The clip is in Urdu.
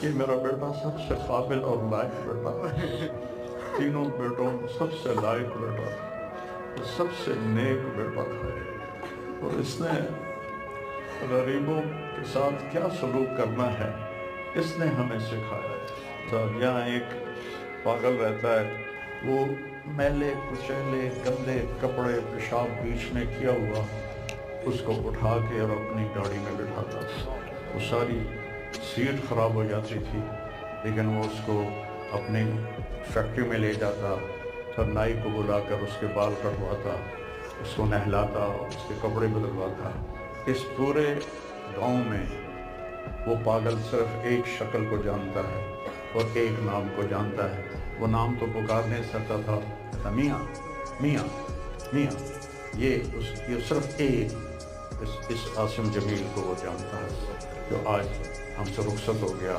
یہ میرا بیٹا سب سے قابل اور لائق بیٹا ہے، تینوں بیٹوں میں سب سے لائق بیٹا تھا، سب سے نیک بیٹا تھا، اور اس نے غریبوں کے ساتھ کیا سلوک کرنا ہے اس نے ہمیں سکھایا ہے۔ یہاں ایک پاگل رہتا ہے، وہ میلے کچیلے گندے کپڑے پیشاب بیچ میں کیا ہوا اس کو اٹھا کے اور اپنی گاڑی میں بٹھاتا تھا، وہ ساری سیٹ خراب ہو جاتی تھی لیکن وہ اس کو اپنی فیکٹری میں لے جاتا، پھر نائی کو بلا کر اس کے بال کٹواتا، اس کو نہلاتا، اس کے کپڑے بدلواتا۔ اس پورے گاؤں میں وہ پاگل صرف ایک شکل کو جانتا ہے اور ایک نام کو جانتا ہے، وہ نام تو پکار نہیں سکتا تھا، میاں میاں میاں، یہ صرف ایک اس عاصم جمیل کو وہ جانتا ہے جو آج ہم سے رخصت ہو گیا۔